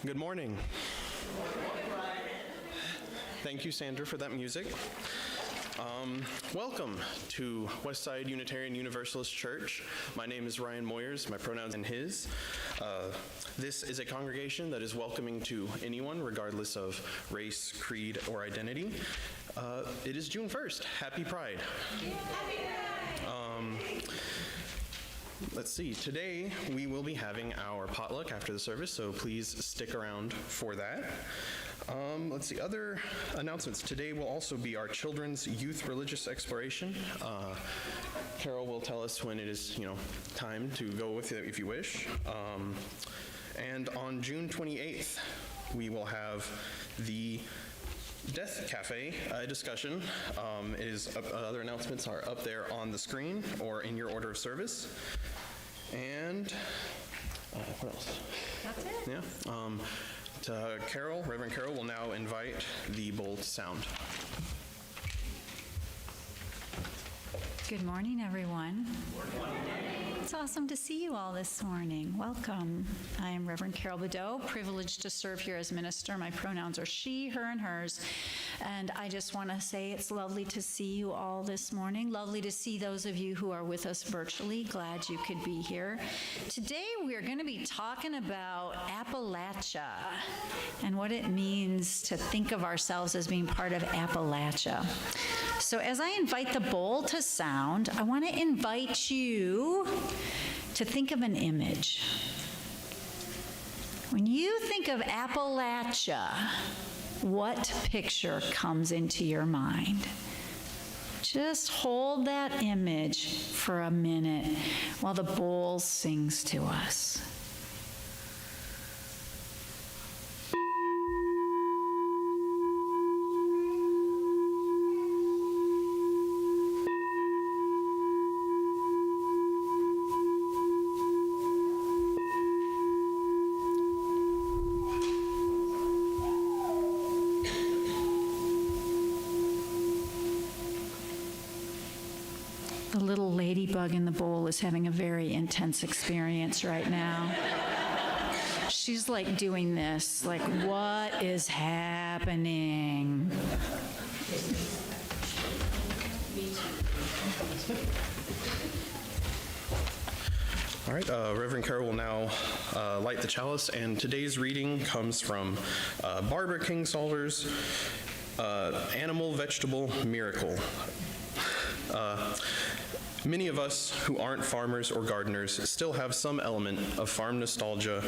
Good morning. Thank you, Sandra, for that music. Welcome to Westside Unitarian Universalist Church. My name is Ryan Moyers. My pronouns and his. This is a congregation that is welcoming to anyone, regardless of race, creed, or identity. It is June 1st. Happy Pride. Happy Pride! Let's see, today we will be having our potluck after the service, so please stick around for that. Let's see, other announcements. Today will also be our children's youth religious exploration. Carol will tell us when it is, time to go with it if you wish. And on June 28th, we will have the Death Cafe discussion. Other announcements are up there on the screen or in your order of service. And what else? That's it? Yeah. Reverend Carol will now invite the bowl to sound. Good morning, everyone. Good morning. It's awesome to see you all this morning. Welcome. I am Reverend Carol Bedeau, privileged to serve here as minister. My pronouns are she, her, and hers. And I just want to say it's lovely to see you all this morning. Lovely to see those of you who are with us virtually. Glad you could be here. Today we are going to be talking about Appalachia and what it means to think of ourselves as being part of Appalachia. So as I invite the bowl to sound, I want to invite you to think of an image. When you think of Appalachia, what picture comes into your mind? Just hold that image for a minute while the bowl sings to us. The little ladybug in the bowl is having a very intense experience right now. She's like doing this, like, what is happening? All right, Reverend Carol will now light the chalice, and today's reading comes from Barbara Kingsolver's Animal Vegetable Miracle. Many of us who aren't farmers or gardeners still have some element of farm nostalgia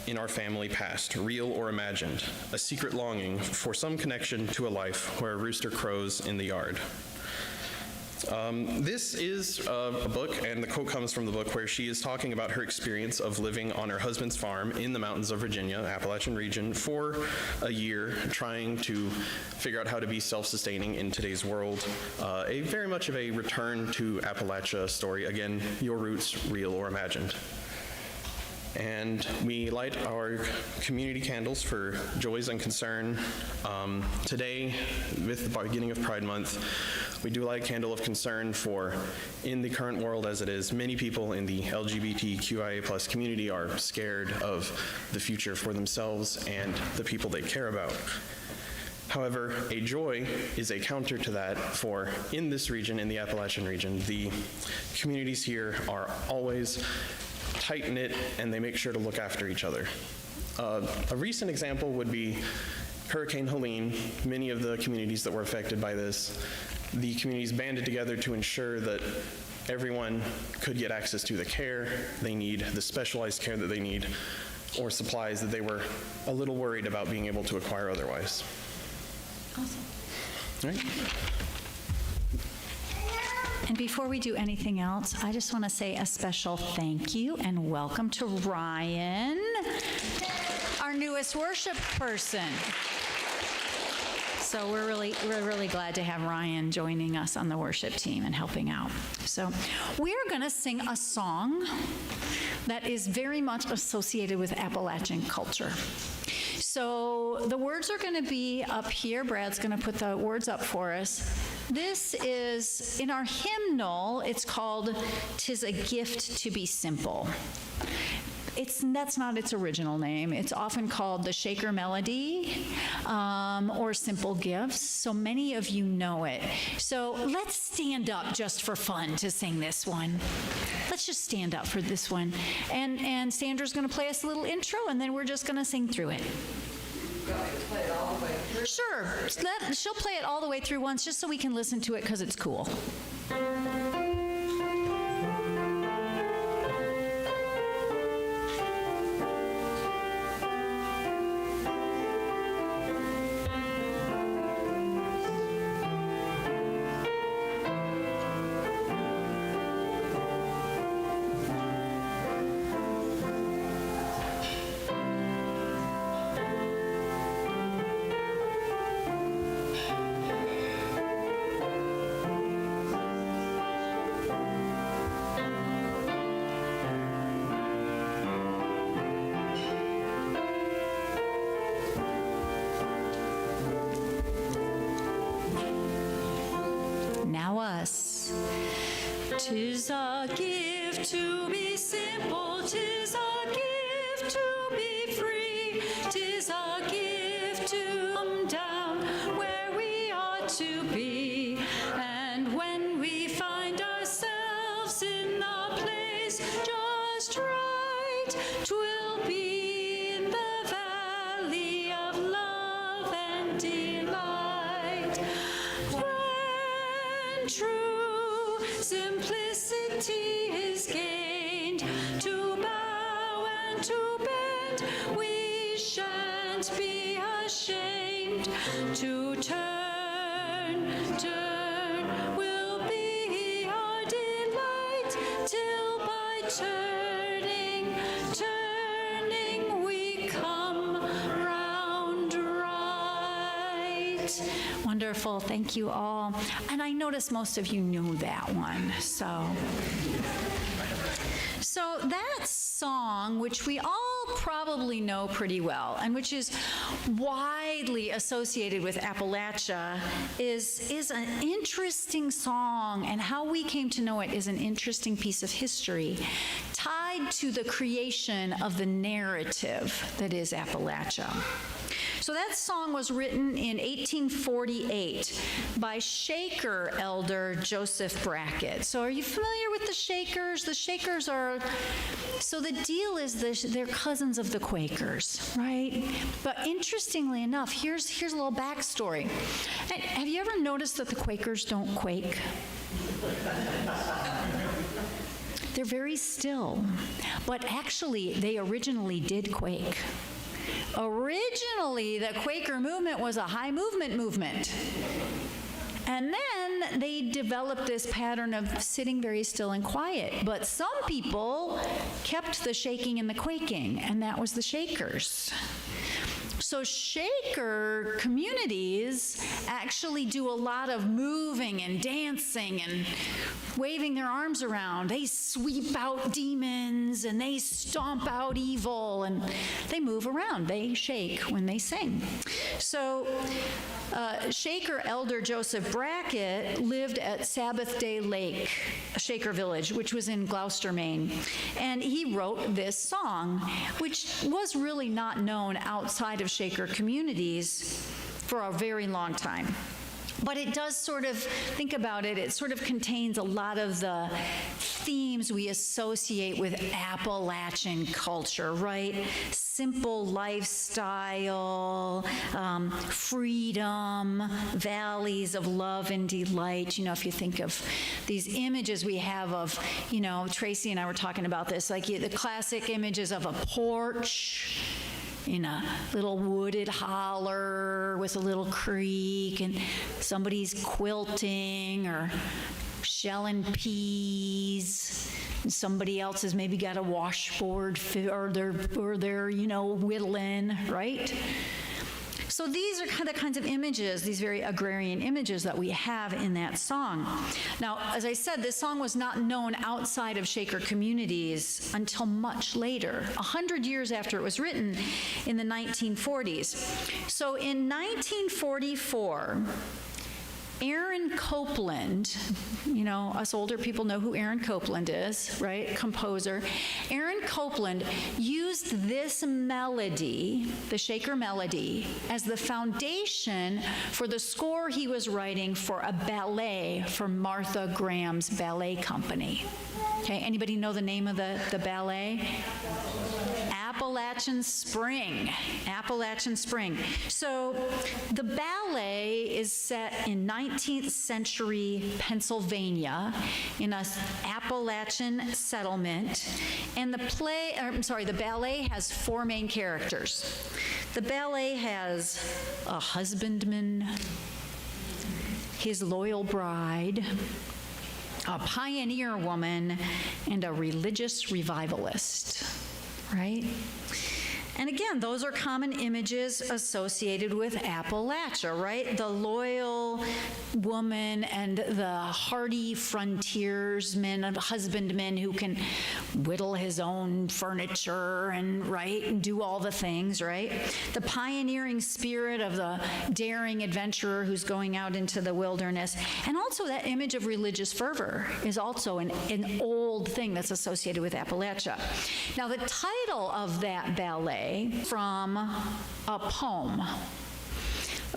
in our family past, real or imagined, a secret longing for some connection to a life where a rooster crows in the yard. This is a book, and the quote comes from the book, where she is talking about her experience of living on her husband's farm in the mountains of Virginia, Appalachian region, for a year, trying to figure out how to be self-sustaining in today's world. Very much of a return to Appalachia story. Again, your roots, real or imagined. And we light our community candles for joys and concern. Today, with the beginning of Pride Month, we do light a candle of concern for, in the current world as it is, many people in the LGBTQIA+ community are scared of the future for themselves and the people they care about. However, a joy is a counter to that, for in this region, in the Appalachian region, the communities here are always tight-knit, and they make sure to look after each other. A recent example would be Hurricane Helene. Many of the communities that were affected by this, the communities banded together to ensure that everyone could get access to the care they need, the specialized care that they need, or supplies that they were a little worried about being able to acquire otherwise. Awesome. All right. And before we do anything else, I just want to say a special thank you and welcome to Ryan, our newest worship person. So we're really glad to have Ryan joining us on the worship team and helping out. So we are going to sing a song that is very much associated with Appalachian culture. So the words are going to be up here. Brad's going to put the words up for us. This is, in our hymnal, it's called "'Tis a Gift to be Simple." that's not its original name. It's often called the Shaker Melody or Simple Gifts. So many of you know it. So let's stand up just for fun to sing this one. Let's just stand up for this one. And Sandra's going to play us a little intro, and then we're just going to sing through it. Play it all the way through. Sure. She'll play it all the way through once just so we can listen to it because it's cool. Now us. 'Tis a gift to be simple, 'tis a gift to be free, 'tis a gift to come down where we ought to be. And when we find ourselves in the place just right, 'twill be in the valley of love and delight. When true simplicity is gained, to bow and to bend, we shan't be ashamed. To turn will be our delight, till by turning we come round right. Wonderful. Thank you all. And I notice most of you knew that one. So that song, which we all probably know pretty well, and which is widely associated with Appalachia, is an interesting song, and how we came to know it is an interesting piece of history tied to the creation of the narrative that is Appalachia. So that song was written in 1848 by Shaker elder Joseph Brackett. So are you familiar with the Shakers? The Shakers are, so the deal is they're cousins of the Quakers, right? But interestingly enough, here's a little backstory. Have you ever noticed that the Quakers don't quake? They're very still, but actually they originally did quake. Originally, the Quaker movement was a high movement. And then they developed this pattern of sitting very still and quiet. But some people kept the shaking and the quaking, and that was the Shakers. So Shaker communities actually do a lot of moving and dancing and waving their arms around. They sweep out demons and they stomp out evil, and they move around. They shake when they sing. So Shaker elder Joseph Brackett lived at Sabbath Day Lake, a Shaker village, which was in Gloucester, Maine. And he wrote this song, which was really not known outside of Shaker communities for a very long time. But it does sort of, think about it, it sort of contains a lot of the themes we associate with Appalachian culture, right? Simple lifestyle, freedom, valleys of love and delight. You know, if you think of these images we have of, you know, Tracy and I were talking about this, like the classic images of a porch in a little wooded holler with a little creek, and somebody's quilting or shelling peas, and somebody else has maybe got a washboard, or they're you know, whittling, right? So these are the kinds of images, these very agrarian images that we have in that song. Now, as I said, this song was not known outside of Shaker communities until much later, 100 years after it was written in the 1940s. So in 1944, Aaron Copland, you know, us older people know who Aaron Copland is, right? Composer. Aaron Copland used this melody, the Shaker melody, as the foundation for the score he was writing for a ballet for Martha Graham's ballet company. Okay, anybody know the name of the ballet? Appalachian Spring. Appalachian Spring. So the ballet is set in 19th century Pennsylvania in an Appalachian settlement, and the ballet has four main characters. The ballet has a husbandman, his loyal bride, a pioneer woman, and a religious revivalist, right? And again, those are common images associated with Appalachia, right? The loyal woman and the hardy frontiersman, husbandman who can whittle his own furniture and, right, and do all the things, right? The pioneering spirit of the daring adventurer who's going out into the wilderness. And also that image of religious fervor is also an old thing that's associated with Appalachia. Now, the title of that ballet from a poem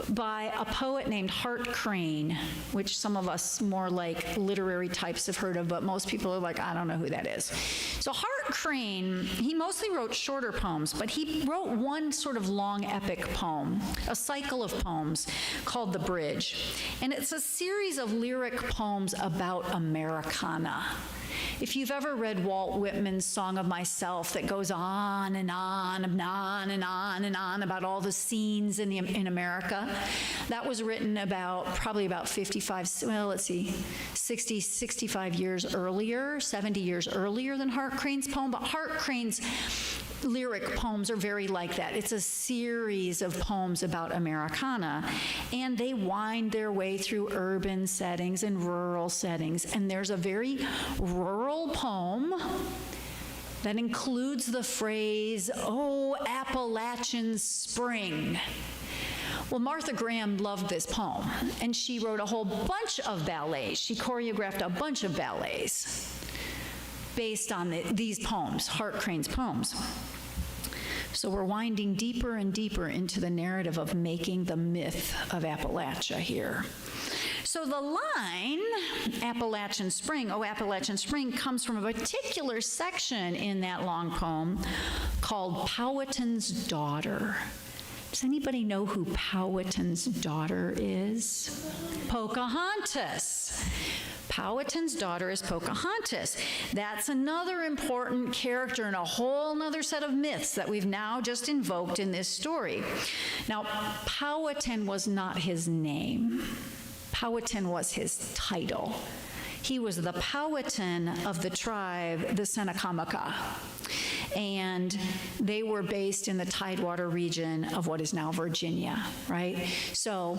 by a poet named Hart Crane, which some of us more like literary types have heard of, but most people are like, I don't know who that is. So Hart Crane, he mostly wrote shorter poems, but he wrote one sort of long epic poem, a cycle of poems called The Bridge. And it's a series of lyric poems about Americana. If you've ever read Walt Whitman's Song of Myself that goes on and on and on and on and on about all the scenes in America, that was written probably about 65 years earlier, 70 years earlier than Hart Crane's poem. But Hart Crane's lyric poems are very like that. It's a series of poems about Americana, and they wind their way through urban settings and rural settings. And there's a very rural poem that includes the phrase, "Oh, Appalachian Spring." Well, Martha Graham loved this poem, and she wrote a whole bunch of ballets. She choreographed a bunch of ballets based on these poems, Hart Crane's poems. So we're winding deeper and deeper into the narrative of making the myth of Appalachia here. So the line, Appalachian Spring, oh, Appalachian Spring, comes from a particular section in that long poem called Powhatan's Daughter. Does anybody know who Powhatan's daughter is? Pocahontas. Powhatan's daughter is Pocahontas. That's another important character in a whole other set of myths that we've now just invoked in this story. Now, Powhatan was not his name. Powhatan was his title. He was the Powhatan of the tribe, the Seneca, and they were based in the Tidewater region of what is now Virginia, right? So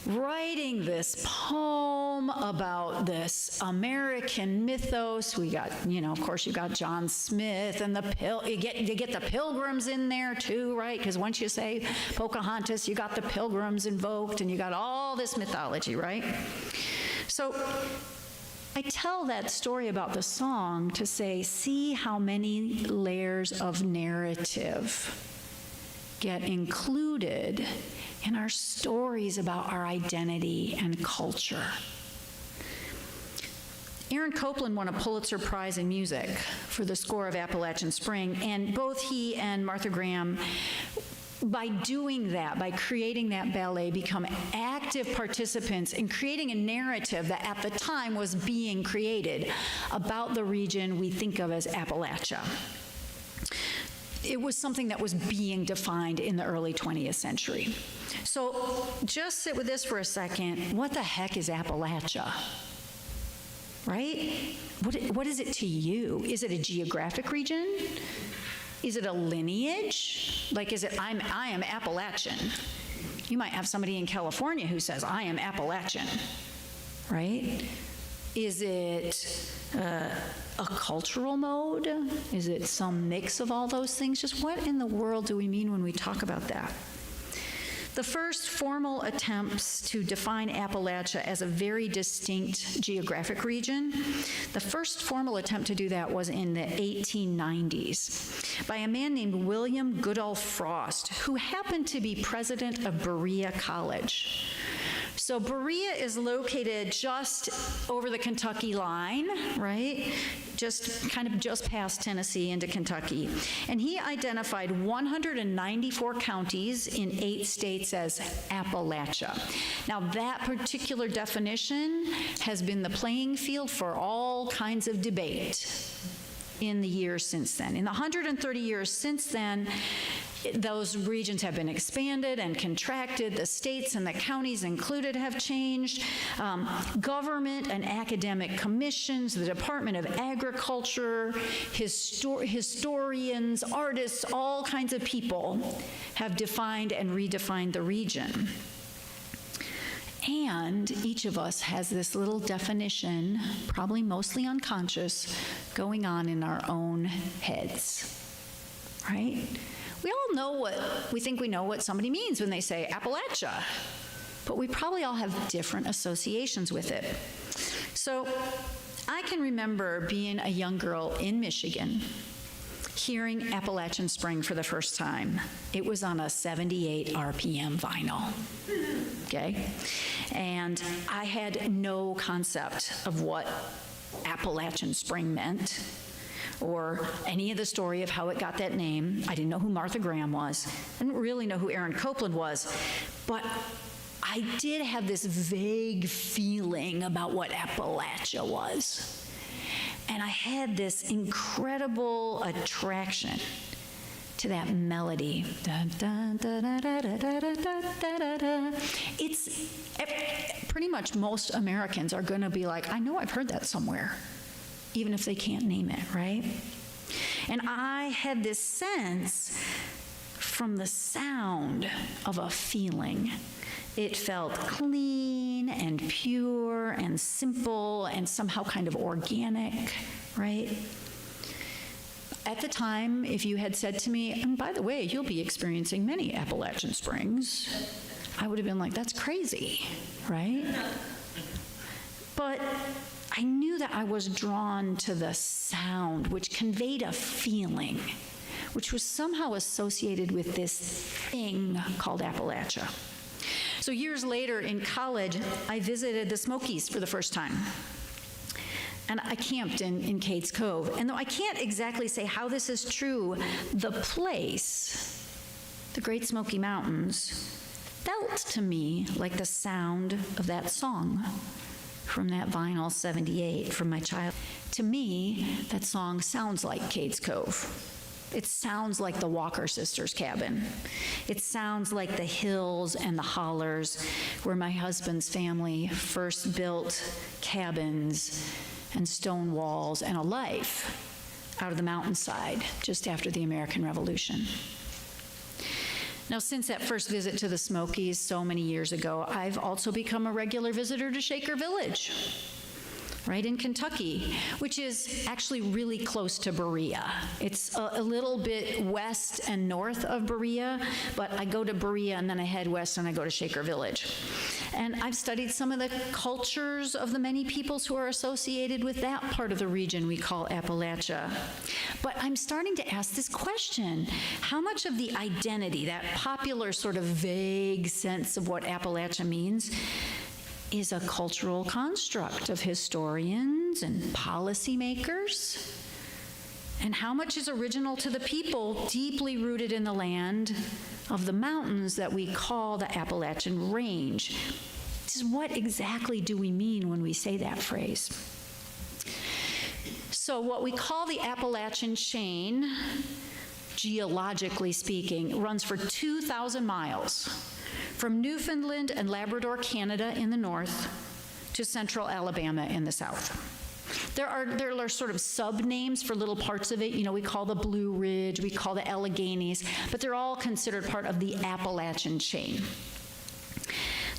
writing this poem about this American mythos, we got, of course, you got John Smith and you get the Pilgrims in there too, right? Because once you say Pocahontas, you got the Pilgrims invoked, and you got all this mythology, right? So I tell that story about the song to say, see how many layers of narrative get included in our stories about our identity and culture. Aaron Copland won a Pulitzer Prize in music for the score of Appalachian Spring, and both he and Martha Graham, by doing that, by creating that ballet, become active participants in creating a narrative that at the time was being created about the region we think of as Appalachia. It was something that was being defined in the early 20th century. So just sit with this for a second. What the heck is Appalachia? Right? What is it to you? Is it a geographic region? Is it a lineage? Like, is it, I am Appalachian? You might have somebody in California who says, I am Appalachian, right? Is it a cultural mode? Is it some mix of all those things? Just what in the world do we mean when we talk about that? the first formal attempts to define Appalachia as a very distinct geographic region, the first formal attempt to do that was in the 1890s by a man named William Goodall Frost, who happened to be president of Berea College. So Berea is located just over the Kentucky line, right? Just past Tennessee into Kentucky. And he identified 194 counties in 8 states as Appalachia. Now that particular definition has been the playing field for all kinds of debate in the years since then. In the 130 years since then, those regions have been expanded and contracted. The states and the counties included have changed. Government and academic commissions, the Department of Agriculture, historians, artists, all kinds of people have defined and redefined the region. And each of us has this little definition, probably mostly unconscious, going on in our own heads, right? We all know we think we know what somebody means when they say Appalachia, but we probably all have different associations with it. So I can remember being a young girl in Michigan, hearing Appalachian Spring for the first time. It was on a 78 RPM vinyl, okay? And I had no concept of what Appalachian Spring meant, or any of the story of how it got that name. I didn't know who Martha Graham was. I didn't really know who Aaron Copland was. But I did have this vague feeling about what Appalachia was. And I had this incredible attraction to that melody. It's pretty much most Americans are going to be like, I know I've heard that somewhere, even if they can't name it, right? And I had this sense from the sound of a feeling. It felt clean and pure and simple and somehow kind of organic, right? At the time, if you had said to me, and by the way, you'll be experiencing many Appalachian Springs, I would have been like, that's crazy, right? But I knew that I was drawn to the sound, which conveyed a feeling, which was somehow associated with this thing called Appalachia. So years later in college, I visited the Smokies for the first time. And I camped in Cades Cove. And though I can't exactly say how this is true, the place, the Great Smoky Mountains, felt to me like the sound of that song from that vinyl 78 from my child. To me, that song sounds like Cades Cove. It sounds like the Walker sisters' cabin. It sounds like the hills and the hollers where my husband's family first built cabins and stone walls and a life out of the mountainside just after the American Revolution. Now, since that first visit to the Smokies so many years ago, I've also become a regular visitor to Shaker Village, right in Kentucky, which is actually really close to Berea. It's a little bit west and north of Berea, but I go to Berea and then I head west and I go to Shaker Village. And I've studied some of the cultures of the many peoples who are associated with that part of the region we call Appalachia. But I'm starting to ask this question: how much of the identity, that popular sort of vague sense of what Appalachia means, is a cultural construct of historians and policymakers? And how much is original to the people, deeply rooted in the land of the mountains that we call the Appalachian Range? Just what exactly do we mean when we say that phrase? So what we call the Appalachian chain, geologically speaking, runs for 2,000 miles, from Newfoundland and Labrador, Canada in the north to central Alabama in the south. There are sort of sub-names for little parts of it. You know, we call the Blue Ridge, we call the Alleghenies, but they're all considered part of the Appalachian chain.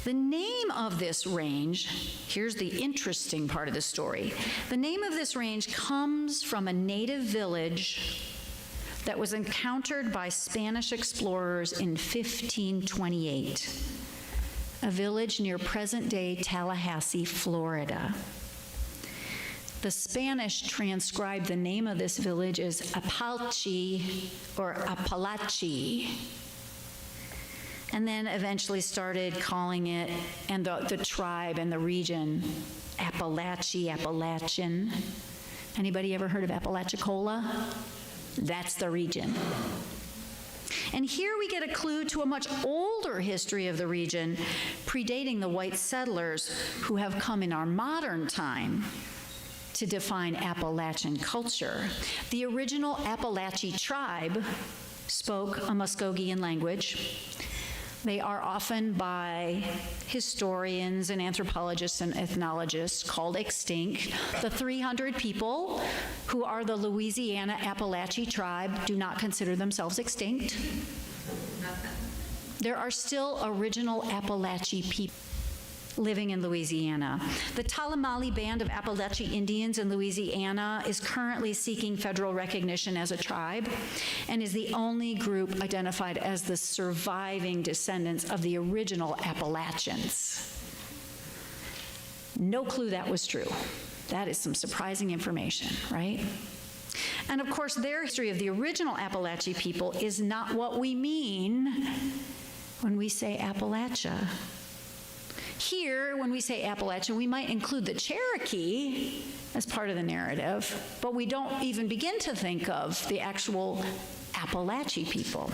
The name of this range, here's the interesting part of the story. The name of this range comes from a native village that was encountered by Spanish explorers in 1528, a village near present-day Tallahassee, Florida. The Spanish transcribed the name of this village as Apalchi or Appalachi, and then eventually started calling it, and the tribe and the region, Appalachian. Anybody ever heard of Apalachicola? That's the region. And here we get a clue to a much older history of the region, predating the white settlers who have come in our modern time to define Appalachian culture. The original Appalachi tribe spoke a Muskogean language. They are often by historians and anthropologists and ethnologists called extinct. The 300 people who are the Louisiana Appalachi tribe do not consider themselves extinct. There are still original Appalachi people living in Louisiana. The Talamali Band of Appalachi Indians in Louisiana is currently seeking federal recognition as a tribe and is the only group identified as the surviving descendants of the original Appalachians. No clue that was true. That is some surprising information, right? And of course, their history of the original Appalachi people is not what we mean when we say Appalachia. Here, when we say Appalachia, we might include the Cherokee as part of the narrative, but we don't even begin to think of the actual Appalachi people.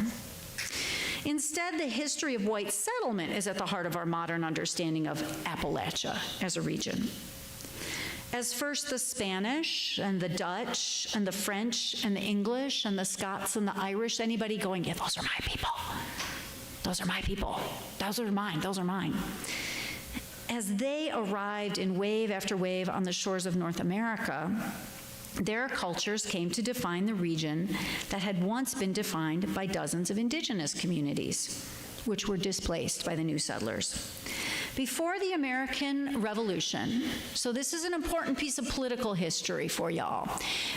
Instead, the history of white settlement is at the heart of our modern understanding of Appalachia as a region. As first the Spanish and the Dutch and the French and the English and the Scots and the Irish, anybody going, yeah, those are my people. Those are my people. Those are mine. Those are mine. As they arrived in wave after wave on the shores of North America, their cultures came to define the region that had once been defined by dozens of indigenous communities, which were displaced by the new settlers. Before the American Revolution, so this is an important piece of political history for y'all.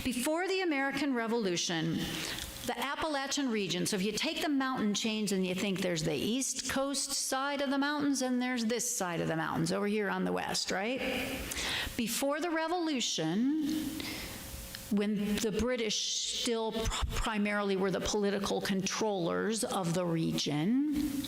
Before the American Revolution, the Appalachian region, so if you take the mountain chains and you think there's the east coast side of the mountains and there's this side of the mountains over here on the west, right? Before the Revolution, when the British still primarily were the political controllers of the region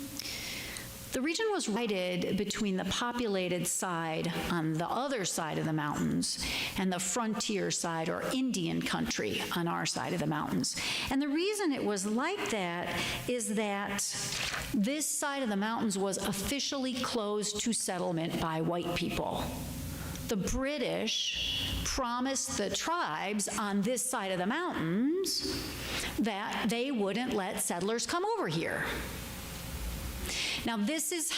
was divided between the populated side on the other side of the mountains and the frontier side or Indian country on our side of the mountains. And the reason it was like that is that this side of the mountains was officially closed to settlement by white people. The British promised the tribes on this side of the mountains that they wouldn't let settlers come over here. Now, this is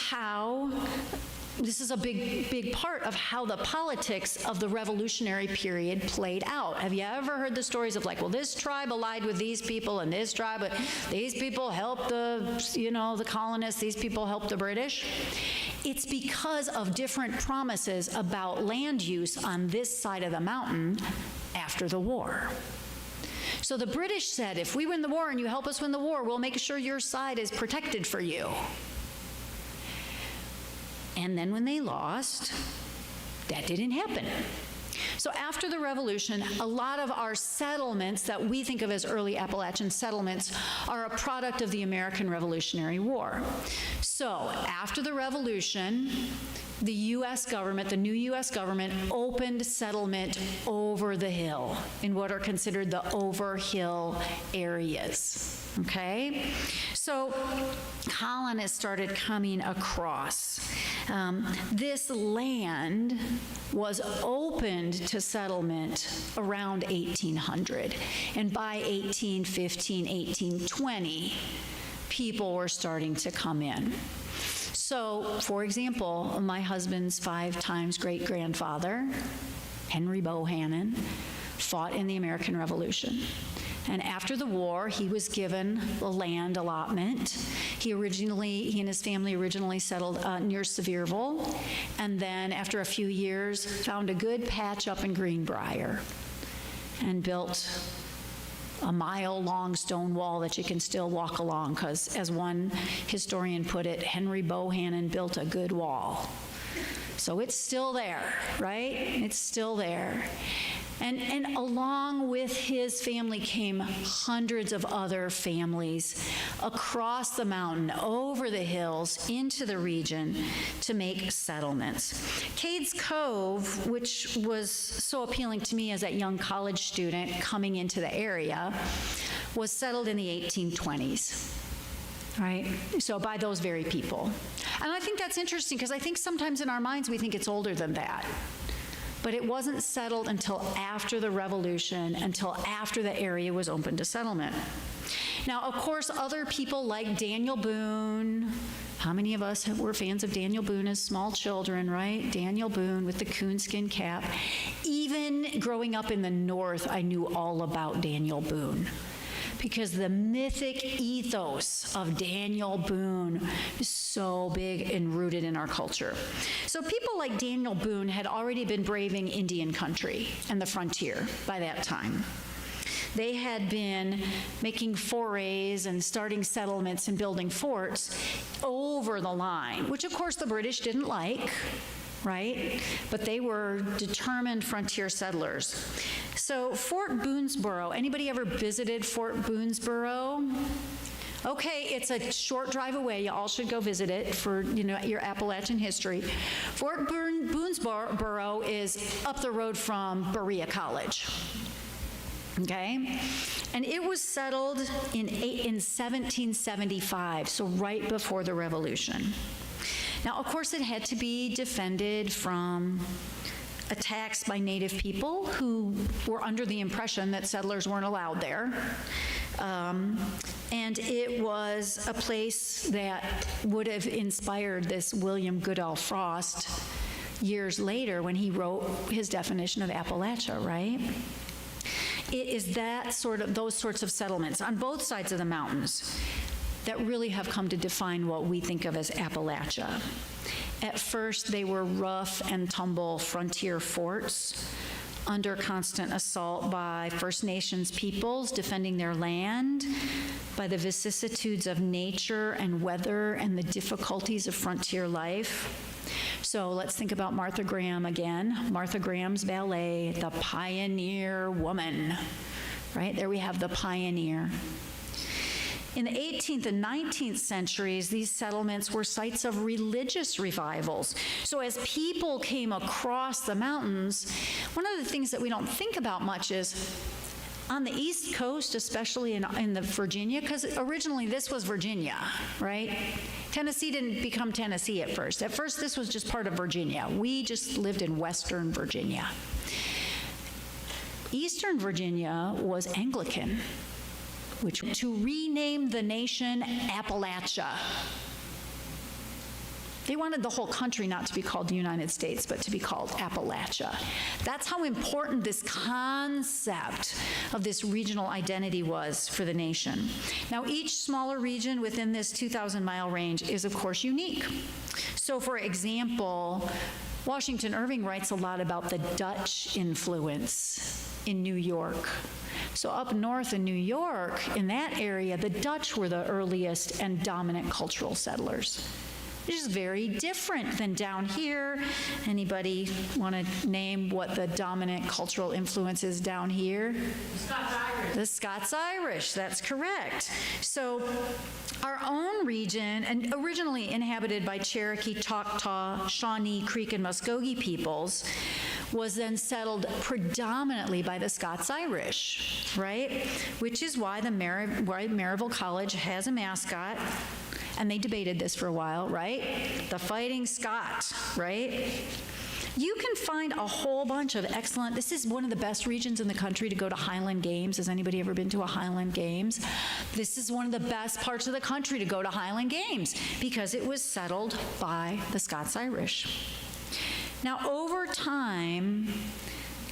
a big part of how the politics of the Revolutionary period played out. Have you ever heard the stories of like, well, this tribe allied with these people and this tribe, these people helped the colonists, these people helped the British? It's because of different promises about land use on this side of the mountain after the war. So the British said, if we win the war and you help us win the war, we'll make sure your side is protected for you. And then when they lost, that didn't happen. So after the Revolution, a lot of our settlements that we think of as early Appalachian settlements are a product of the American Revolutionary War. So after the Revolution, the U.S. government, the new U.S. government, opened settlement over the hill in what are considered the overhill areas, okay? So colonists started coming across. This land was opened to settlement around 1800, and by 1815, 1820, people were starting to come in. So, for example, my husband's 5 times great-grandfather, Henry Bohannon, fought in the American Revolution. And after the war, he was given a land allotment. He and his family originally settled near Sevierville, and then after a few years, found a good patch up in Greenbrier and built a mile-long stone wall that you can still walk along, because as one historian put it, Henry Bohannon built a good wall. So it's still there, right? It's still there. And along with his family came hundreds of other families across the mountain, over the hills, into the region to make settlements. Cades Cove, which was so appealing to me as a young college student coming into the area, was settled in the 1820s. Right? So by those very people. And I think that's interesting because I think sometimes in our minds we think it's older than that. But it wasn't settled until after the Revolution, until after the area was open to settlement. Now, of course, other people like Daniel Boone. How many of us were fans of Daniel Boone as small children, right? Daniel Boone with the coonskin cap. Even growing up in the North, I knew all about Daniel Boone, because the mythic ethos of Daniel Boone is so big and rooted in our culture. So people like Daniel Boone had already been braving Indian country and the frontier by that time. They had been making forays and starting settlements and building forts over the line, which of course the British didn't like, right? But they were determined frontier settlers. So Fort Boonesborough, anybody ever visited Fort Boonesborough? Okay, it's a short drive away. You all should go visit it for, your Appalachian history. Fort Boonesborough is up the road from Berea College. Okay? And it was settled in 1775, so right before the Revolution. Now, of course, it had to be defended from attacks by native people who were under the impression that settlers weren't allowed there. And it was a place that would have inspired this William Goodall Frost years later when he wrote his definition of Appalachia, right? It is those sorts of settlements on both sides of the mountains that really have come to define what we think of as Appalachia. At first, they were rough and tumble frontier forts under constant assault by First Nations peoples defending their land, by the vicissitudes of nature and weather and the difficulties of frontier life. So let's think about Martha Graham again. Martha Graham's ballet, The Pioneer Woman, right? There we have the pioneer. In the 18th and 19th centuries, these settlements were sites of religious revivals. So as people came across the mountains, one of the things that we don't think about much is on the East Coast, especially in the Virginia, because originally this was Virginia, right? Tennessee didn't become Tennessee at first. At first, this was just part of Virginia. We just lived in Western Virginia. Eastern Virginia was Anglican, which to rename the nation Appalachia. They wanted the whole country not to be called the United States, but to be called Appalachia. That's how important this concept of this regional identity was for the nation. Now, each smaller region within this 2,000-mile range is, of course, unique. So, for example, Washington Irving writes a lot about the Dutch influence in New York. So up north in New York, in that area, the Dutch were the earliest and dominant cultural settlers. Which is very different than down here. Anybody want to name what the dominant cultural influence is down here? Scots-Irish. The Scots-Irish, that's correct. So our own region, and originally inhabited by Cherokee, Choctaw, Shawnee, Creek, and Muskogee peoples, was then settled predominantly by the Scots-Irish, right? Which is why why Maryville College has a mascot. And they debated this for a while, right? The Fighting Scots, right? You can find a whole bunch of excellent, this is one of the best regions in the country to go to Highland Games. Has anybody ever been to a Highland Games? This is one of the best parts of the country to go to Highland Games because it was settled by the Scots-Irish. Now, over time,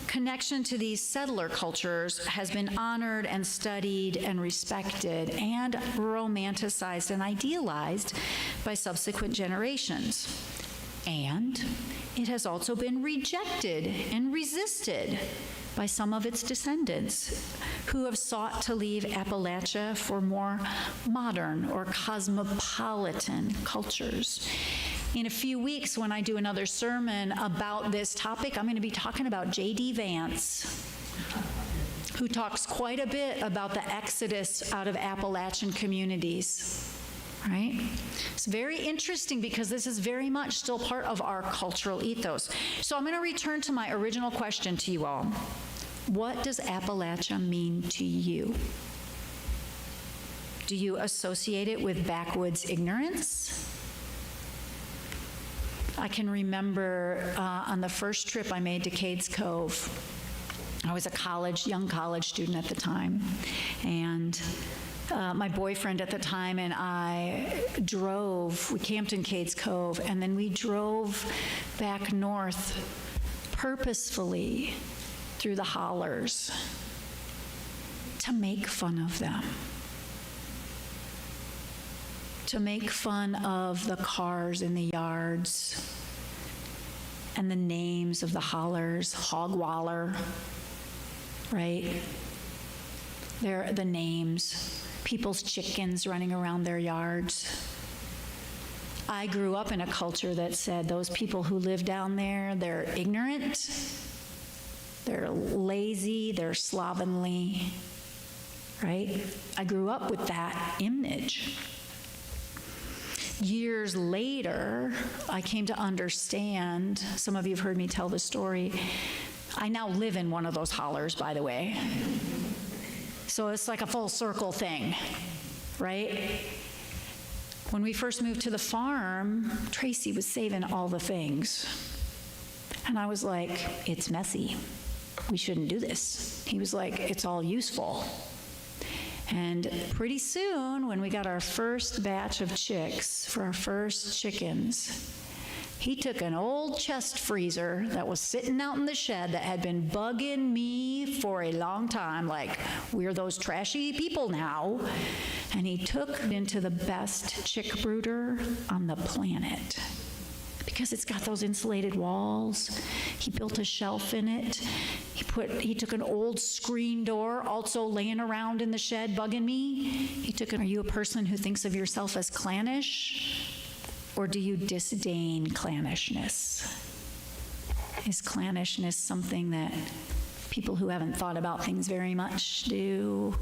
connection to these settler cultures has been honored and studied and respected and romanticized and idealized by subsequent generations. And it has also been rejected and resisted by some of its descendants who have sought to leave Appalachia for more modern or cosmopolitan cultures. In a few weeks, when I do another sermon about this topic, I'm going to be talking about J.D. Vance, who talks quite a bit about the exodus out of Appalachian communities, right? It's very interesting because this is very much still part of our cultural ethos. So I'm going to return to my original question to you all. What does Appalachia mean to you? Do you associate it with backwoods ignorance? I can remember on the first trip I made to Cades Cove, I was a young college student at the time, and my boyfriend at the time and I we camped in Cades Cove, and then we drove back north purposefully through the hollers to make fun of them, to make fun of the cars in the yards and the names of the hollers, Hogwaller, right? They're the names, people's chickens running around their yards. I grew up in a culture that said those people who live down there, they're ignorant, they're lazy, they're slovenly, right? I grew up with that image. Years later, I came to understand, some of you have heard me tell this story, I now live in one of those hollers, by the way. So it's like a full circle thing, right? When we first moved to the farm, Tracy was saving all the things. And I was like, it's messy. We shouldn't do this. He was like, it's all useful. And pretty soon, when we got our first batch of chicks for our first chickens, he took an old chest freezer that was sitting out in the shed that had been bugging me for a long time, like, we're those trashy people now, and he took it into the best chick brooder on the planet. Because it's got those insulated walls. He built a shelf in it. He took an old screen door, also laying around in the shed bugging me. Are you a person who thinks of yourself as clannish? Or do you disdain clannishness? Is clannishness something that people who haven't thought about things very much do?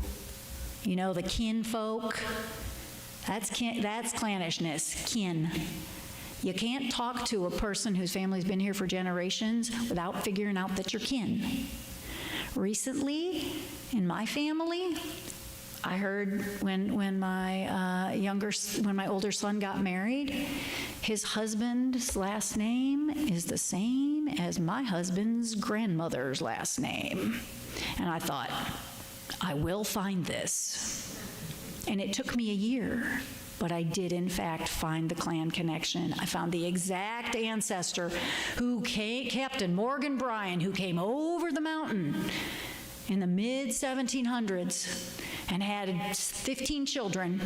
You know, the kin folk, that's clannishness, kin. You can't talk to a person whose family's been here for generations without figuring out that you're kin. Recently, in my family, I heard when my older son got married, his husband's last name is the same as my husband's grandmother's last name. And I thought, I will find this. And it took me a year. But I did, in fact, find the clan connection. I found the exact ancestor Captain Morgan Bryan, who came over the mountain in the mid-1700s and had 15 children,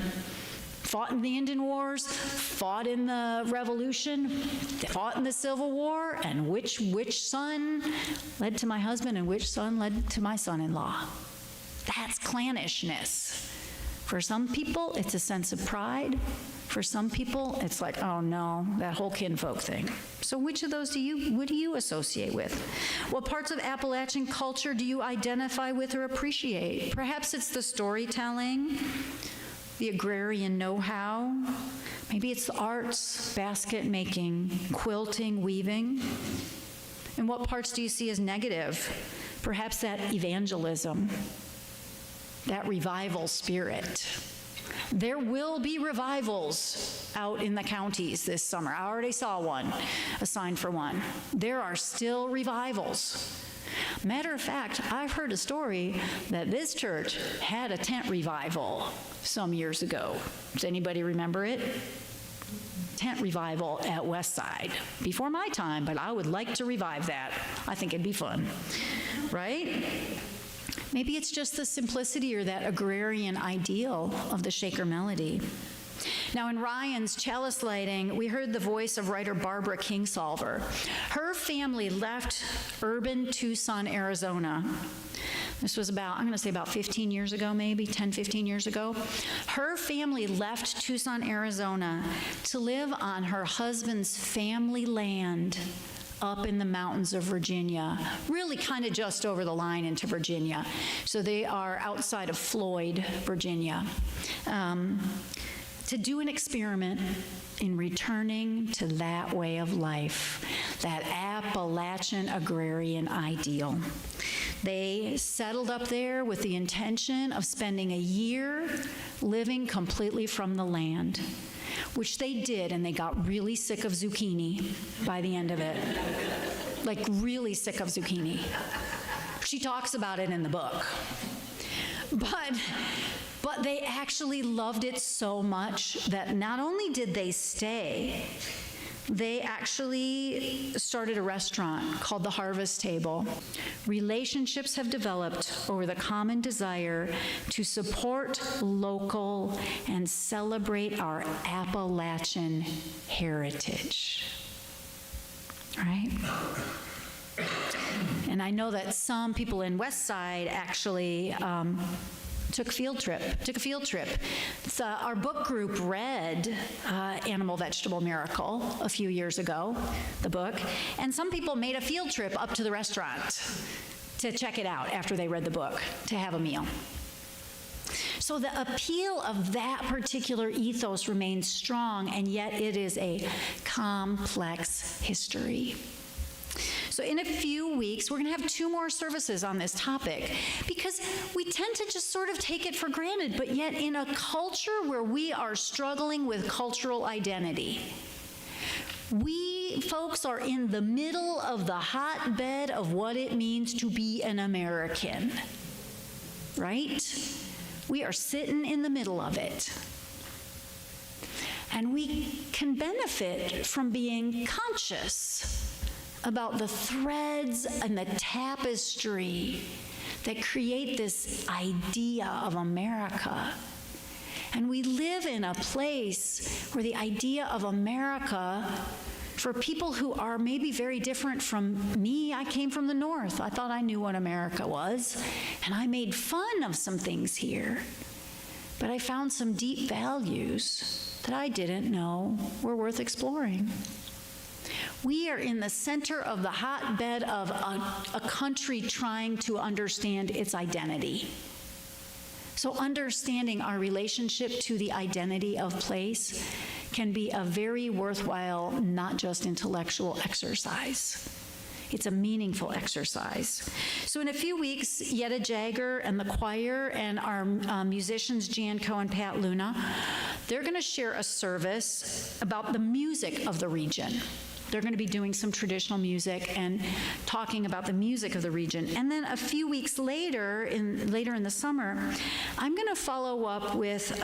fought in the Indian Wars, fought in the Revolution, fought in the Civil War, and which son led to my husband and which son led to my son-in-law. That's clannishness. For some people, it's a sense of pride. For some people, it's like, oh no, that whole kinfolk thing. So which of those what do you associate with? What parts of Appalachian culture do you identify with or appreciate? Perhaps it's the storytelling, the agrarian know-how. Maybe it's the arts, basket making, quilting, weaving. And what parts do you see as negative? Perhaps that evangelism, that revival spirit. There will be revivals out in the counties this summer. I already saw one, a sign for one. There are still revivals. Matter of fact, I've heard a story that this church had a tent revival some years ago. Does anybody remember it? Tent revival at Westside. Before my time, but I would like to revive that. I think it'd be fun, right? Maybe it's just the simplicity or that agrarian ideal of the Shaker melody. Now, in Ryan's chalice lighting, we heard the voice of writer Barbara Kingsolver. Her family left urban Tucson, Arizona. This was about, I'm going to say about 15 years ago, maybe 10, 15 years ago. Her family left Tucson, Arizona to live on her husband's family land up in the mountains of Virginia, really kind of just over the line into Virginia. So they are outside of Floyd, Virginia, to do an experiment in returning to that way of life, that Appalachian agrarian ideal. They settled up there with the intention of spending a year living completely from the land, which they did, and they got really sick of zucchini by the end of it. Like, really sick of zucchini. She talks about it in the book. But they actually loved it so much that not only did they stay, they actually started a restaurant called the Harvest Table. Relationships have developed over the common desire to support local and celebrate our Appalachian heritage. Right? And I know that some people in West Side actually took a field trip. So our book group read Animal Vegetable Miracle a few years ago, the book, and some people made a field trip up to the restaurant to check it out after they read the book, to have a meal. So the appeal of that particular ethos remains strong, and yet it is a complex history. So in a few weeks, we're going to have 2 more services on this topic, because we tend to just sort of take it for granted, but yet in a culture where we are struggling with cultural identity, we folks are in the middle of the hotbed of what it means to be an American, right? We are sitting in the middle of it. And we can benefit from being conscious about the threads and the tapestry that create this idea of America. And we live in a place where the idea of America, for people who are maybe very different from me, I came from the North. I thought I knew what America was, and I made fun of some things here. But I found some deep values that I didn't know were worth exploring. We are in the center of the hotbed of a country trying to understand its identity. So understanding our relationship to the identity of place can be a very worthwhile, not just intellectual exercise. It's a meaningful exercise. So in a few weeks, Yetta Jagger and the choir and our musicians, Jan Coe and Pat Luna, they're going to share a service about the music of the region. They're going to be doing some traditional music and talking about the music of the region. And then a few weeks later in the summer, I'm going to follow up with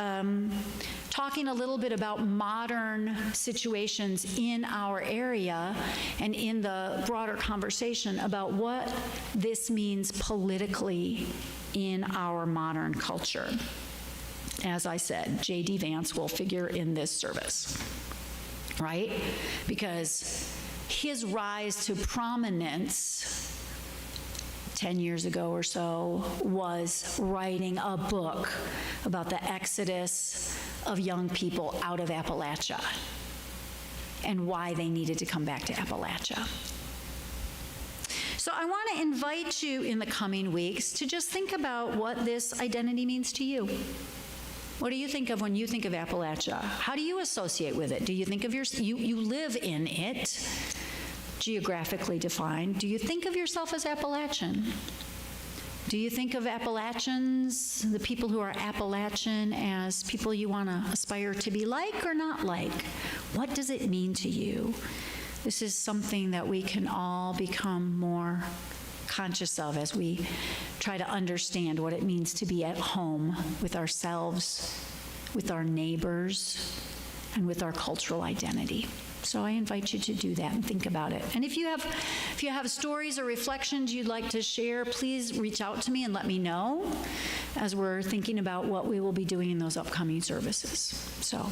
talking a little bit about modern situations in our area and in the broader conversation about what this means politically in our modern culture. As I said, J.D. Vance will figure in this service. Right? Because his rise to prominence 10 years ago or so was writing a book about the exodus of young people out of Appalachia and why they needed to come back to Appalachia. So I want to invite you in the coming weeks to just think about what this identity means to you. What do you think of when you think of Appalachia? How do you associate with it? Do you think of you live in it, geographically defined. Do you think of yourself as Appalachian? Do you think of Appalachians, the people who are Appalachian, as people you want to aspire to be like or not like? What does it mean to you? This is something that we can all become more conscious of as we try to understand what it means to be at home with ourselves, with our neighbors, and with our cultural identity. So I invite you to do that and think about it. And if you have stories or reflections you'd like to share, please reach out to me and let me know as we're thinking about what we will be doing in those upcoming services. So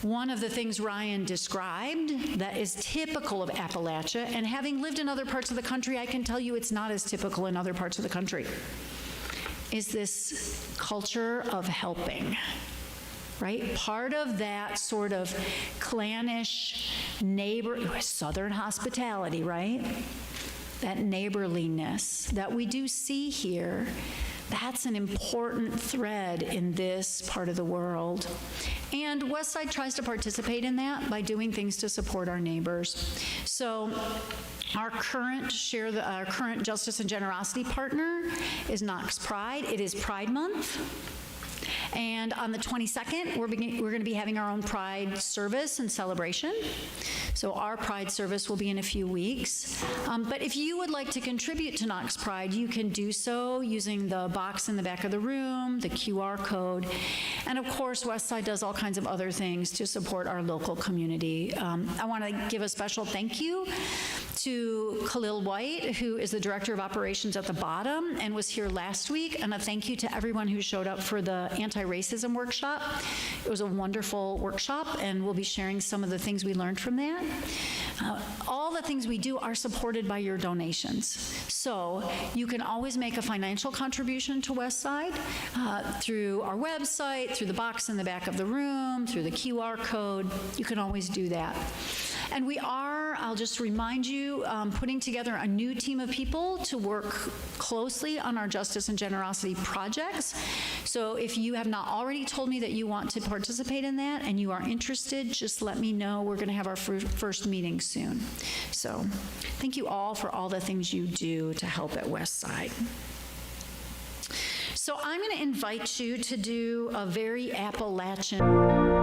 one of the things Ryan described that is typical of Appalachia, and having lived in other parts of the country, I can tell you it's not as typical in other parts of the country, is this culture of helping, right? Part of that sort of clannish Southern hospitality, right? That neighborliness that we do see here, that's an important thread in this part of the world. And Westside tries to participate in that by doing things to support our neighbors. So our current Justice and Generosity partner is Knox Pride. It is Pride Month. And on the 22nd, we're going to be having our own Pride service and celebration. So our Pride service will be in a few weeks. But if you would like to contribute to Knox Pride, you can do so using the box in the back of the room, the QR code. And of course, Westside does all kinds of other things to support our local community. I want to give a special thank you to Khalil White, who is the Director of Operations at the bottom and was here last week, and a thank you to everyone who showed up for the anti-racism workshop. It was a wonderful workshop, and we'll be sharing some of the things we learned from that. All the things we do are supported by your donations. So you can always make a financial contribution to Westside through our website, through the box in the back of the room, through the QR code. You can always do that. And we are, I'll just remind you, putting together a new team of people to work closely on our justice and generosity projects. So if you have not already told me that you want to participate in that and you are interested, just let me know. We're going to have our first meeting soon. So thank you all for all the things you do to help at Westside. So I'm going to invite you to do a very Appalachian